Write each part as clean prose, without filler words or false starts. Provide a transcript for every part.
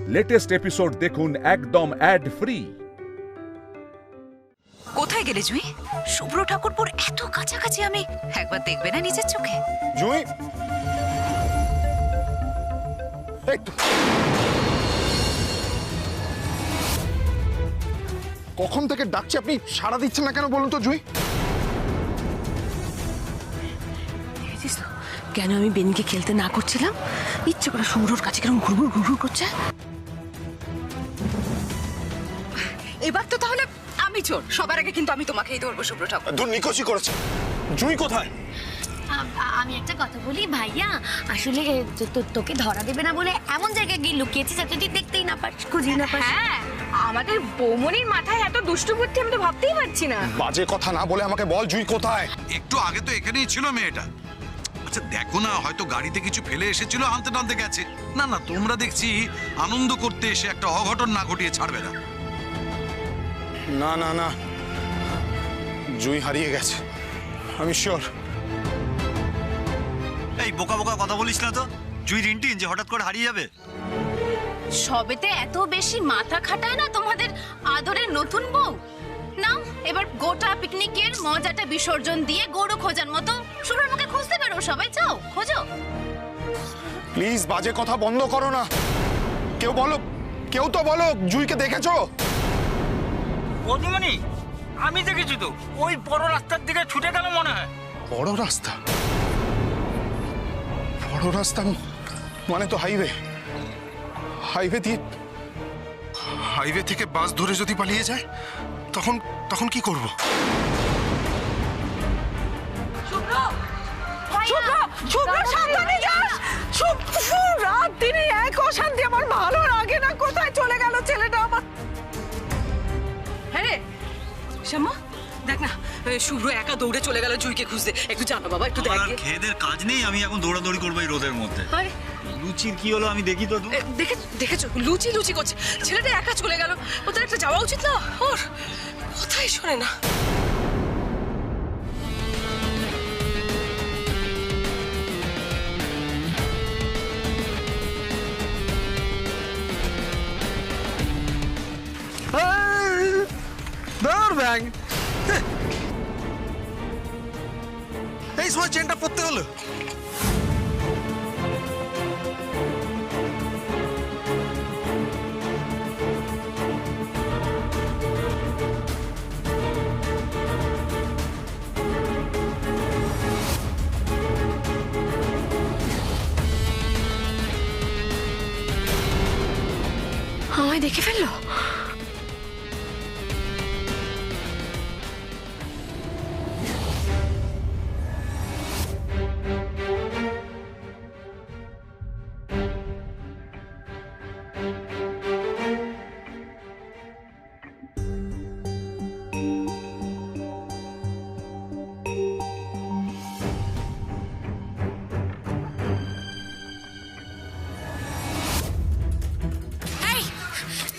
Latest episode দেখুন একদম add free. কোথায় গেলে জুই? শুভ্র ঠাকুরপুর এত কাছাকাছি, আমি একবার দেখবে না নিজের চোখে? জুই, একটু কখন থেকে ডাকছি, আপনি সাড়া দিচ্ছেন না কেন বলুন তো জুই? দেখেছিস তো কেন আমি বেনিকে খেলতে না করছিলাম? ইচ্ছে করে শুভ্রর কাছে কেরম ঘুরঘুর ঘুরঘুর করছে। এবার তো তাহলে আমি চোর, সবার আগে কিন্তু আমি তোমাকেই ধরবো শুভ্র ঠাকুর। দূর নিকোচি করেছে। জুই কোথায়? আমি একটা কথা বলি ভাইয়া, আসলে তোকে ধরা দেবে না বলে এমন জায়গায় গিয়ে লুকিয়েছি যাতে তুই দেখতেই না পাস, খুঁজেই না পাস। হ্যাঁ, আমাদের বৌমনির মাথায় এত দুষ্টু বুদ্ধি আমি তো ভাবতেই পারছি না। বাজে কথা না বলে আমাকে বল জুই কোথায়? একটু আগে তো এখানেই ছিল মেয়েটা। আচ্ছা দেখো না, হয়তো গাড়িতে কিছু ফেলে এসেছিল, আনতে টানতে গেছে। না না, তোমরা দেখছি আনন্দ করতে এসে একটা অঘটন না ঘটিয়ে ছাড়বে না। না না না, জুই হারিয়ে গেছে, আমি শিওর। এই বোকা বোকা কথা বলিস না তো। জুই রিন্টিন যে হঠাৎ করে হারিয়ে যাবে? সবেতে এত বেশি মাথা খাটায় না তোমাদের আদরের নতুন বউ। নাও এবার গোটা পিকনিকের মজাটা বিসর্জন দিয়ে গরু খোঁজার মতো শুভ্রর মুখে খুঁজতে বেরো, সবাই যাও খোঁজো। প্লিজ বাজে কথা বন্ধ করো না। কেউ বলো, কেউ তো বলো জুইকে দেখেছো? বৌদিমণি, আমি দেখেছি তো, ওই বড় রাস্তার দিকে ছুটে গেল মনে হয়। বড় রাস্তা? বড় রাস্তা মানে তো হাইওয়ে। হাইওয়ে দিয়ে, হাইওয়ে থেকে বাস ধরে যদি পালিয়ে যায় তখন তখন কি করব? শুভ্র সাবধানে যাস। রাত দিনে এক অশান্তি, আমার ভালো লাগে না। কোথায় চলে গেল ছেলেটা আমার? হ্যাঁ রে শ্যামা, দেখ না শুভ্র একা দৌড়ে চলে গেল জুইকে খুঁজতে। একটু জানো বাবা, একটু দেখ। খেয়েদের কাজ নেই, আমি এখন দৌড়াদৌড়ি করবো এই রোদের মধ্যে। লুচির কি হলো আমি দেখি তো। দেখেছো লুচি লুচি করছে, ছেলেটা একা চলে গেল। ওদের একটা যাওয়া উচিত না? ওর কথাই শোনে না। এই সময় চেনটা পড়তে হলো। আমায় দেখে ফেললো।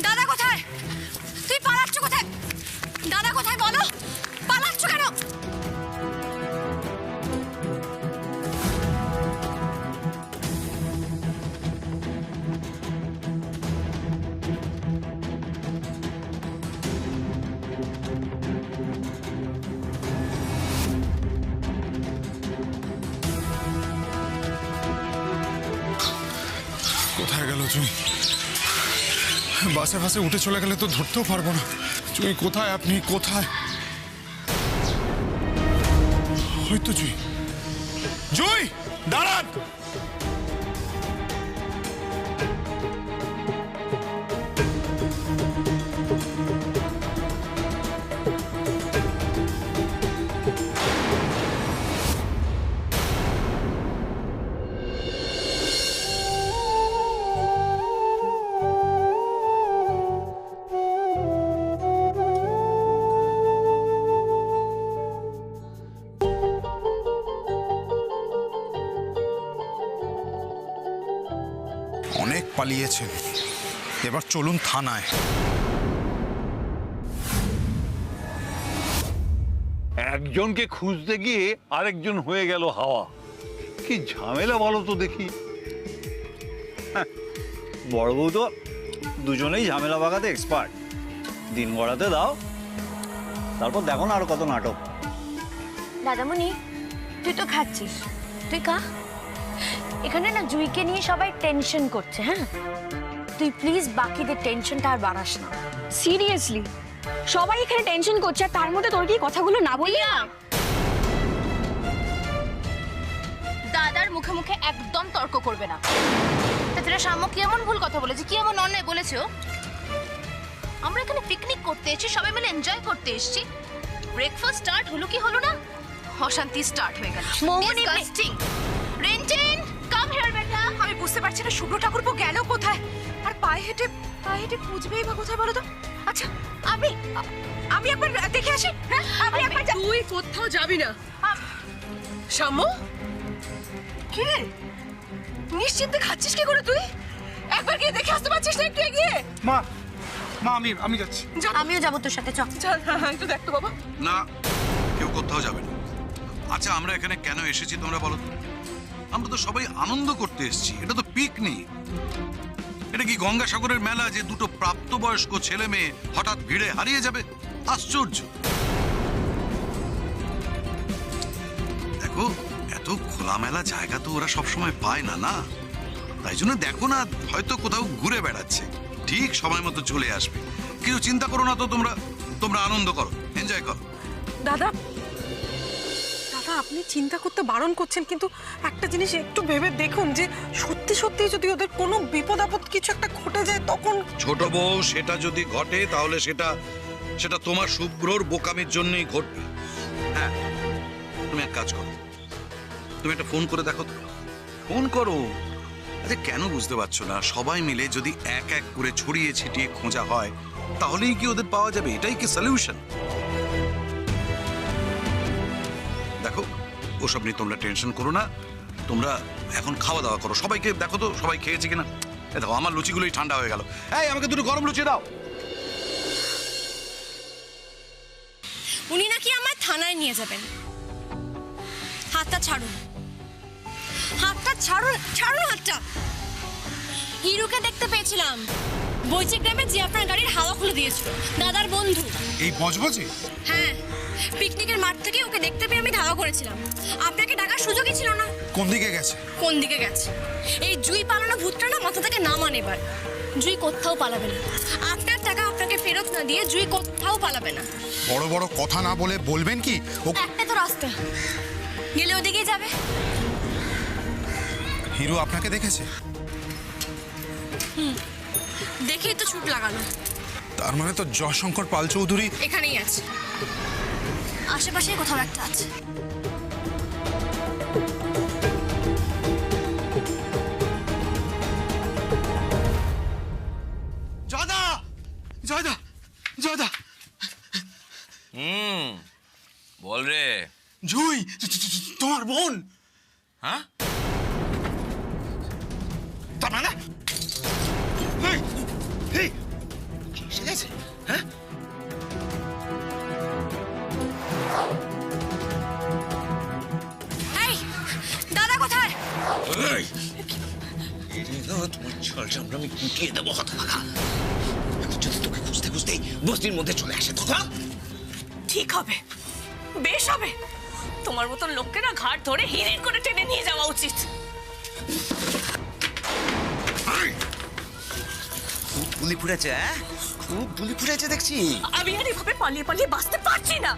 দাদা কোথায়? তুই পালাচ্ছ কোথায়? দাদা কোথায় বলো, পালাচ্ছ কেন? কোথায় গেল জুই? বাসে ফাসে উঠে চলে গেলে তো ধরতেও পারবো না। জুই কোথায়? আপনি কোথায়? হয়তো জুই। জুই দাঁড়ান। অনেক পালিয়েছেন, এবার চলুন থানায়। একজনকে খুঁজতে গিয়ে আরেকজন হয়ে গেল হাওয়া। কি ঝামেলা বলো তো দেখি। বড় বউ তো দুজনেই ঝামেলা বাগাতে এক্সপার্ট। দিন গড়াতে দাও, তারপর দেখো না আরো কত নাটক। দাদামণি, তুই তো খাচ্ছিস, তুই খা। এখানে না জুইকে নিয়ে সবাই টেনশন করছে। হ্যাঁ, তুই প্লিজ বাকিদের টেনশনটা আর বাড়াস না। সিরিয়াসলি সবাই এখানে টেনশন করছে, আর তার মধ্যে তোর কি কথাগুলো না বললি না? দাদার মুখে মুখে একদম তর্ক করবে না। তাছাড়া শাম্য কি এমন ভুল কথা বলেছে, কি এমন অন্যায় বলেছে ও? আমরা এখানে পিকনিক করতে এসেছি, সবাই মিলে এনজয় করতে এসেছি। ব্রেকফাস্ট স্টার্ট হলো কি হলো না, অশান্তি স্টার্ট হয়ে গেল। ডিসগাস্টিং। রেঞ্জিন, কাম হিয়ার বেটা। আমি বুঝতে পারছি না শুভ্র ঠাকুরপো গেল কোথায়, আর পায়ে হেঁটে খুঁজবেই বা কোথায় বলো তো? আচ্ছা আমি একবার দেখে আসি। হ্যাঁ, আমি একবার তুই কোথাও যাবি না। শাম্য, কি রে নিশ্চিন্তে খাচ্ছিস কি করে তুই? একবার গিয়ে দেখে আসতে পারছিস না একটু এগিয়ে? মা মা আমি যাচ্ছি। আমিও যাবো তোর সাথে, চল। একটু দেখ তো বাবা। না, কেউ কোথাও যাবে না। আচ্ছা, আমরা এখানে কেন এসেছি তোমরা বলো তো? আমরা তো সবাই আনন্দ করতে এসেছি, এটা তো পিকনিক। এটা কি গঙ্গাসাগরের মেলা যে দুটো প্রাপ্তবয়স্ক ছেলে মেয়ে হঠাৎ ভিড়ে হারিয়ে যাবে? আশ্চর্য। দেখো, এত খোলামেলা জায়গা তো ওরা সবসময় পায় না, না? তাই জন্য দেখো না, হয়তো কোথাও ঘুরে বেড়াচ্ছে, ঠিক সময় মতো চলে আসবে। কিছু চিন্তা করো না তো, তোমরা আনন্দ করো, এনজয় করো। দাদা আপনি চিন্তা করতে বারণ করছেন, কিন্তু একটা জিনিস একটু ভেবে দেখুন যে সত্যি সত্যি যদি ওদের কোনো বিপদ আপদ কিছু একটা ঘটে যায় তখন। ছোট বউ, সেটা যদি ঘটে তাহলে সেটা তোমার শুভ্রর বোকামির জন্যই ঘটবে। হ্যাঁ, তুমি এক কাজ করো, তুমি একটা ফোন করে দেখো তো। ফোন করো। আচ্ছা, কেন বুঝতে পারছো না? সবাই মিলে যদি এক এক করে ছড়িয়ে ছিটিয়ে খোঁজা হয় তাহলেই কি ওদের পাওয়া যাবে? এটাই কি সলিউশন? দেখো, ওসব নিয়ে তোমরা টেনশন করো না। তোমরা এখন খাওয়া দাওয়া করো। সবাইকে দেখো তো, সবাই খেয়েছে কিনা। দেখো, আমার লুচিগুলোই ঠান্ডা হয়ে গেল। এই, আমাকে দুটো গরম লুচি দাও। উনি নাকি আমার থানায় নিয়ে যাবেন। হাতটা ছাড়ুন, হাতটা ছাড়ুন, ছাড়ুন হাতটা। হিরুকে দেখতে পেয়েছিলাম বৈচিক গ্রামে, যে আপনার গাড়ির হাওয়া খুলে দিয়েছিল, দাদার বন্ধু। এই বজবজে? হ্যাঁ, পিকনিকের মাঠ থেকে ওকে দেখতে পেয়ে আমি ধাওয়া করেছিলাম। আপনাকে ডাকার সুযোগই ছিল না। কোন দিকে গেছে? কোন দিকে গেছে? এই জুই পালানো ভূতটা না মাথা থেকে নামান এবার। জুই কোথাও পালাবে না। আপনার টাকা আপনাকে ফেরত না দিয়ে জুই কোথাও পালাবে না। বড় বড় কথা না বলে বলবেন কি? একটা তো রাস্তা, গেলে ওদিকেই যাবে। হিরু আপনাকে দেখেছে? দেখেই তো ছুট লাগালো। তার মানে তো জয়শঙ্কর পাল চৌধুরী এখানেই আছে, আশেপাশে কোথাও একটা আছে। জয়দা। বল রে। জুই তোমার বোন? হ্যাঁ, তার মানে এসে গেছে? হ্যাঁ, এই দাদা কোথায়? তোমার ছল চামড়া আমি কুটিয়ে দেবো হতভাগা। এখন যদি তোকে খুঁজতে খুঁজতেই বস্তির মধ্যে চলে আসে তখন ঠিক হবে, বেশ হবে। তোমার মতন লোককে না ঘাট ধরে হিরির করে টেনে নিয়ে যাওয়া উচিত। খুব গুলি ফুটেছে, খুব গুলি ফুটেছে দেখছি। আমি আর এভাবে পালিয়ে পালিয়ে বাঁচতে পারছি না।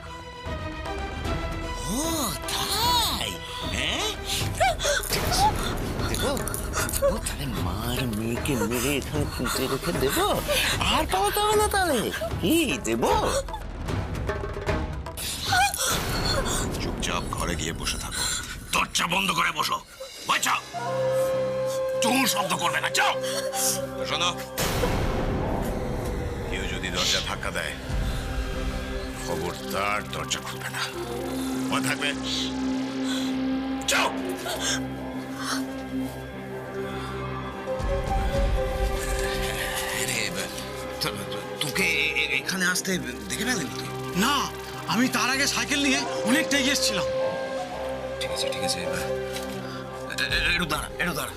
ও তাই? হ্যাঁ, দেবো তাহলে মার মেয়েকে মেরে এখানে পুঁতে রেখে দেবো, আর পাওয়া হবে না। তাহলে কি দেবো? চুপচাপ ঘরে গিয়ে বসে থাকো, দরজা বন্ধ করে বসো। বাঁচাও, চুল শব্দ করবে না। যাও। শোনো, কেউ যদি দরজা ধাক্কা দেয় খবরদার দরজা খুলবে না, মনে থাকবে। যাও। তোকে এখানে আসতে দেখে পেলেন তুই? না, আমি তার আগে সাইকেল নিয়ে অনেকটা এগিয়ে এসেছিলাম। ঠিক আছে, ঠিক আছে, এবার একটু দাঁড়া, একটু দাঁড়া।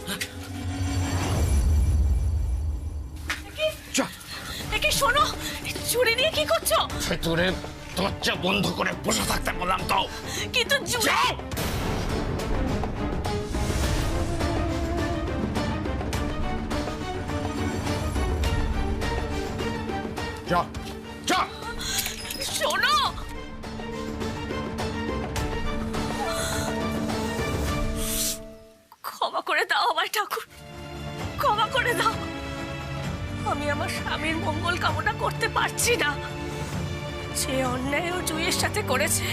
এই শোনো, চুরি নিয়ে কি করছো? ভেতরে দরজা বন্ধ করে বসে থাকতে বললাম তো। কিন্তু যাও। যা যা। শোনো, ক্ষমা করে দাও আমায় ঠাকুর, ক্ষমা করে দাও। আমি আমার স্বামীর মঙ্গল কামনা করতে পারছি না। যে অন্যায় ও জুইয়ের সাথে করেছে,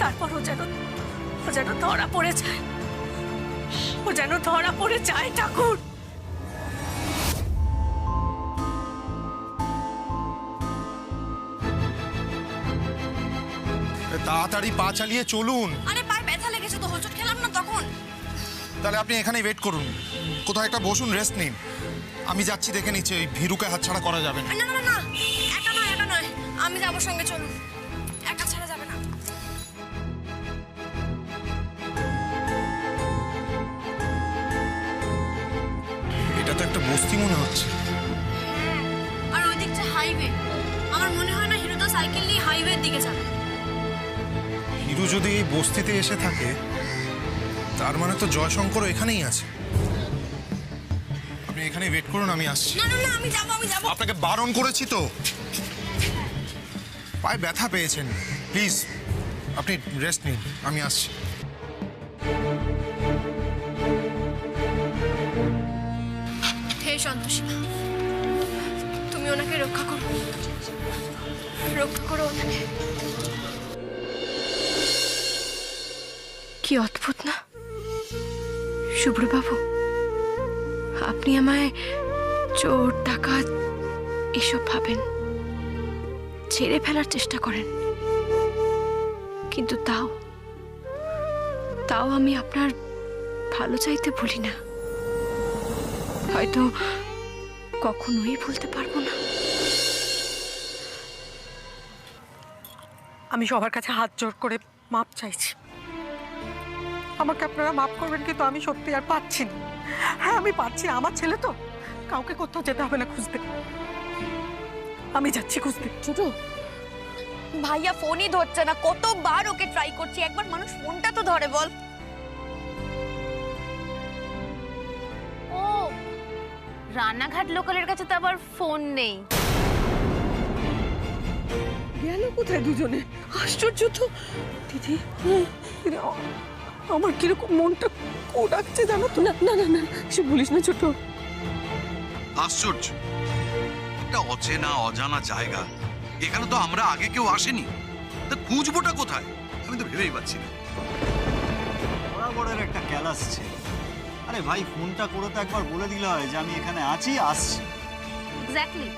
তারপর ও যেন ধরা পড়ে যায়, ও যেন ধরা পড়ে যায় ঠাকুর। তাড়াতাড়ি পা চালিয়ে চলুন। আরে পায়ে ব্যথা লেগেছে তো, হোঁচট খেলাম না তখন। তাহলে আপনি এখানেই ওয়েট করুন, কোথাও একটা বসুন, রেস্ট নিন। আমি যাচ্ছি, দেখে নিচ্ছি ওই ভীরুকে হাতছাড়া করা যাবে না। না না না, একা নয়, আমি যাবো সঙ্গে, চলুন। একা ছাড়া যাবে না। এটা তো একটা বস্তি মনে হচ্ছে। আর ওই দিকটা হাইওয়ে। আমার মনে হয় না হিরোদা সাইকেল নিয়ে হাইওয়ের দিকে যাবে। হিরু যদি এই বস্তিতে এসে থাকে, তার মানে তো জয়শঙ্কর এখানেই আছে। আপনি এখানে ওয়েট করুন, আমি আসছি। না না না, আমি যাবো। আপনাকে বারণ করেছি তো। পায়ে ব্যথা পেয়েছেন, প্লিজ আপনি রেস্ট নিন, আমি আসছি। হে সন্তোষী, তুমি ওনাকে রক্ষা করো ওনাকে। কি অদ্ভুত না শুভ্রবাবু, আপনি আমায় চোর ডাকাত এসব ভাবেন, ছেড়ে ফেলার চেষ্টা করেন, কিন্তু তাও আমি আপনার ভালো চাইতে ভুলি না। হয়তো কখনোই ভুলতে পারবো না। আমি সবার কাছে হাত জোর করে মাপ চাইছি, আমাকে আপনারা মাপ করবেন, কিন্তু আমি সত্যি আর পাচ্ছি না। হ্যাঁ আমি পাচ্ছি, আমার ছেলে তো, কাউকে কোথাও যেতে হবে না খুঁজতে, আমি যাচ্ছি খুঁজতে। ছোট ভাইয়া ফোনই ধরছে না, কতবার ওকে ট্রাই করছি, একবার মানুষ ফোনটা তো ধরে বল। ও রানাঘাট লোকালের কাছে তো আবার ফোন নেই। গেল কোথায় দুজনে? আশ্চর্য তো দিদি, আমার কিরকম মনটা কোড়াচ্ছে জানো তো। না না না না, কিছু বলিস না ছোট। আশ্চর্য, একটা অচেনা অজানা জায়গা, এখানে তো আমরা আগে কেউ আসেনি, তা খুঁজবোটা কোথায় আমি তো ভেবেই পাচ্ছি না। বরাবরের একটা ক্যালাস ছিল। আরে ভাই, ফোনটা করে তো একবার বলে দিলে হয় যে আমি এখানে আছি, আসছি। এক্স্যাক্টলি।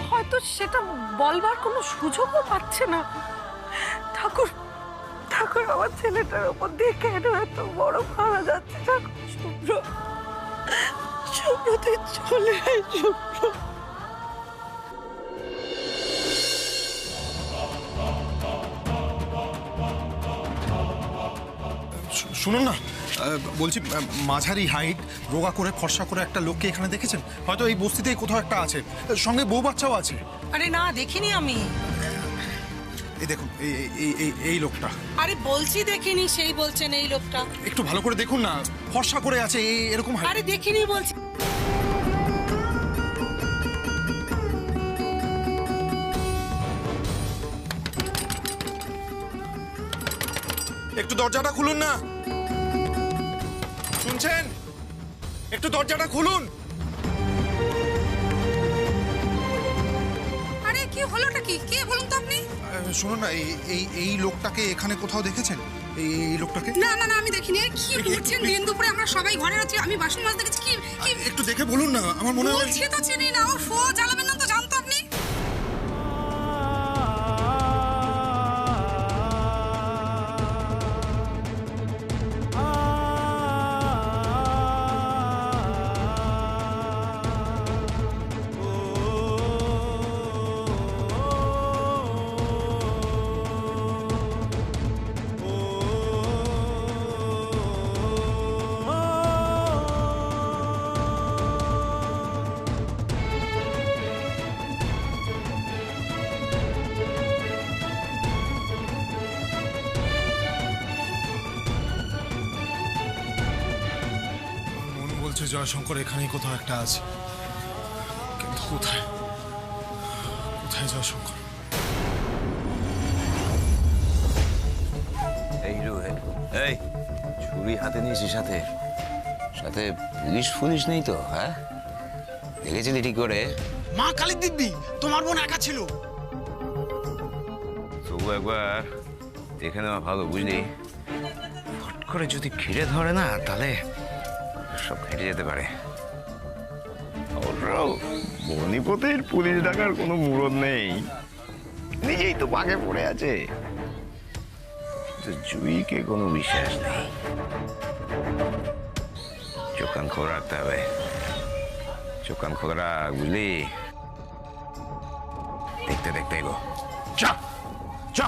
হয়তো সেটা বলবার কোনো সুযোগও পাচ্ছে না। ঠাকুর ঠাকুর, আমার ছেলেটার উপর দিয়ে কেন এত বড় ভাড়া যাচ্ছে? ঠাকুর, শুভ্র তুই চলে আয়, শুভ্র। শুনুন না, বলছি মাঝারি হাইট, রোগা করে ফর্সা করে একটা লোককে এখানে দেখেছেন? হয়তো এই বস্তিতেই কোথাও একটা আছে, সঙ্গে বউ বাচ্চাও আছে। আরে না, দেখিনি আমি। এই দেখুন, এই লোকটা। আরে বলছি দেখিনি, সেই বলছেন এই লোকটা। একটু ভালো করে দেখুন না, ফর্সা করে আছে, এরকম। আরে দেখিনি বলছি। একটু দরজাটা খুলুন না, শুনছেন? একটু দরজাটা খুলুন। আরে কি হলোটা কি? কে বলুন তো আপনি? শুনুন না, এই লোকটাকে এখানে কোথাও দেখেছেন? এই লোকটাকে? না না না, আমি দেখিনি। কি বলছেন? দিন দুপুরে আমরা সবাই ঘরে আছি, আমি বাসন মাজতে গেছি। কি একটু দেখে বলুন না, আমার মনে হয়। বলছি তো চিনি না। ও ফো, জ্বালাবেন না তো, জানতো আপনি। বলছে জয়শঙ্কর এখানেই কোথাও একটা আছে, কিন্তু কোথায় কোথায় জয়শঙ্কর? এই এই ছুরি হাতে নিয়েছি, সাথে সাথে পুলিশ নেই তো? হ্যাঁ, দেখেছিলি ঠিক করে? মা কালী দিব্যি, তোমার বোন একা ছিল। তবু একবার দেখে নেওয়া ভালো, বুঝলি? ফট করে যদি ঘিরে ধরে না, তাহলে সব ফেটে যেতে পারে। বনিপতির পুলিশ ডাকার কোনো মুরদ নেই, নিজেই তো পাকে পড়ে আছে। জুইকে কোনো বিশ্বাস নেই, চোখ কান খবর রাখতে হবে, চোখ কান খবর রাখ, বুঝলি? দেখতে দেখতে গো, চা চা।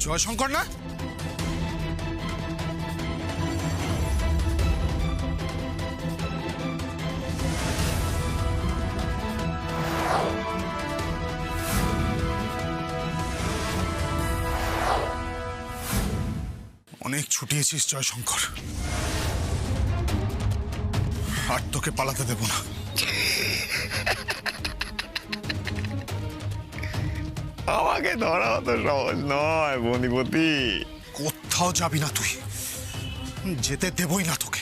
জয়শঙ্কর না? অনেক ছুটিয়েছিস জয়শঙ্কর, আর তোকে পালাতে দেব না। আমাকে ধরা অত সহজ নয় বনিপতি। কোথাও যাবি না তুই, যেতে দেবই না তোকে।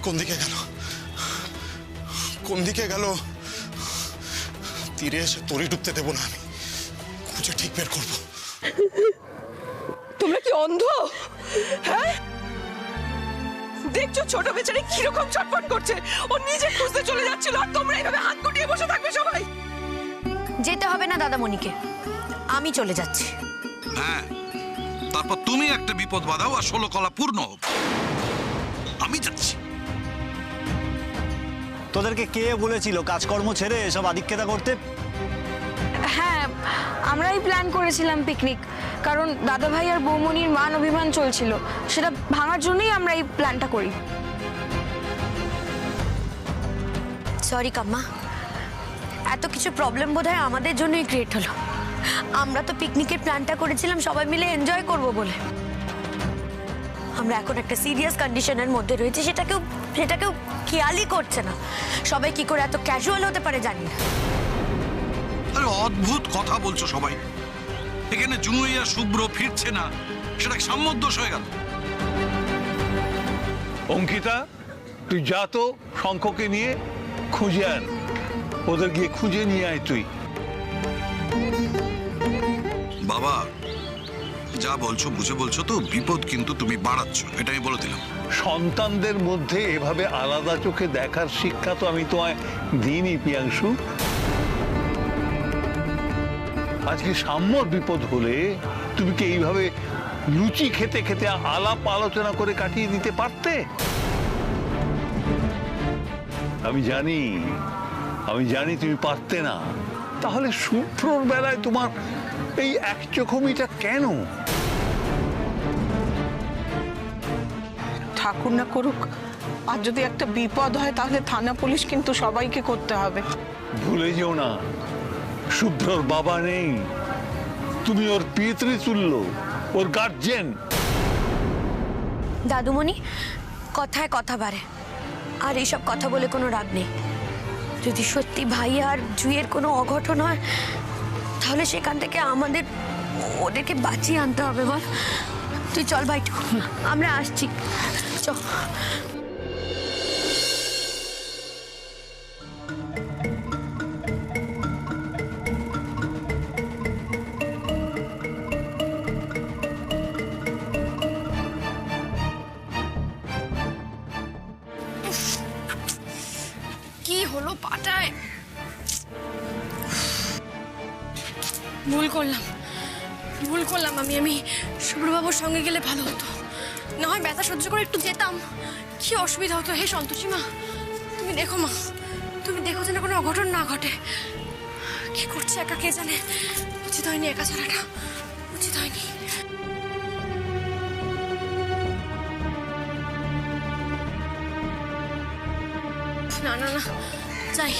কোন দিকে গেল? কোন দিকে গেল? তীরে এসে তরি ডুবতে দেবো না আমি, খুঁজে ঠিক বের করবো। তোমরা কি অন্ধ? হ্যাঁ, দেখছো ছোট বেচারি কিরকম ছটফট করছে, ও নিজে খুঁজতে চলে যাচ্ছিল, আর তোমরা এইভাবে হাত গুটিয়ে বসে থাকবে সবাই? যেতে হবে না দাদামণিকে, আমি চলে যাচ্ছি। হ্যাঁ, তারপর তুমি একটা বিপদ বাঁধাও আর 16 কলা পূর্ণ হোক। আমি যাচ্ছি। তোদেরকে কে বলেছিল কাজকর্ম ছেড়ে এসব আদিক্ষেতা করতে? হ্যাঁ, আমরাই প্ল্যান করেছিলাম পিকনিক, কারণ দাদাভাই আর বৌমনির মান অভিমান চলছিল, সেটা ভাঙার জন্যই আমরা এই প্ল্যানটা করি। সরি কাম্মা, এত কিছু প্রবলেম বোধহয় আমাদের জন্যই ক্রিয়েট হলো। আমরা তো পিকনিকের প্ল্যানটা করেছিলাম সবাই মিলে এনজয় করব বলে। আমরা এখন একটা সিরিয়াস কন্ডিশনের মধ্যে রয়েছে, সেটাকেও খেয়ালই করছে না। সবাই কি করে এত ক্যাজুয়াল হতে পারে জানি না। আরে অদ্ভুত কথা বলছো সবাই। এখানে জুঁই আর শুভ্র ফিরছে না, সেটা সামঞ্জস্য হয়ে গেল। অঙ্কিতা, তুই যা তো শঙ্খকে নিয়ে খুঁজে আন, ওদের গিয়ে খুঁজে নিয়ে আয় তুই। বাবা, যা বলছো বুঝে বলছো তো, বিপদ কিন্তু তুমি বাড়াচ্ছ, এটা আমি বলে দিলাম। সন্তানদের মধ্যে এভাবে আলাদা চোখে দেখার শিক্ষা তো আমি তোমায় দিইনি পিয়াংশু। আজকে সাম্যর বিপদ হলে তুমি কি এইভাবে লুচি খেতে খেতে আলাপ আলোচনা করে কাটিয়ে দিতে পারতে? আমি জানি তুমি পারতে না। তাহলে শুভ্রর বেলায় তোমার এই একচোখমিটা কেন? ঠাকুর না করুক, আর যদি একটা বিপদ হয় তাহলে থানা পুলিশ কিন্তু সবাইকে করতে হবে। ভুলে যেও না, শুভ্রর বাবা নেই, তুমি ওর পিতৃতুল্য, ওর গার্জেন। দাদুমণি, কথায় কথা বাড়ে, আর এইসব কথা বলে কোনো লাভ নেই। যদি সত্যি ভাই আর জুইয়ের কোনো অঘটন হয় তাহলে সেখান থেকে আমাদের ওদেরকে বাঁচিয়ে আনতে হবে। বল, তুই চল ভাইটু, আমরা আসছি, চল। কি হলো পাটায়? ভুল করলাম আমি শুভ্রবাবুর সঙ্গে গেলে ভালো হতো। না হয় ব্যথা সহ্য করে একটু যেতাম, কি অসুবিধা হতো। হে সন্তোষী মা, তুমি দেখো মা, তুমি দেখো যেন কোনো অঘটন না ঘটে। কি করছে একা কে জানে, উচিত হয়নি একা ছাড়াটা, উচিত হয়নি। না, যাই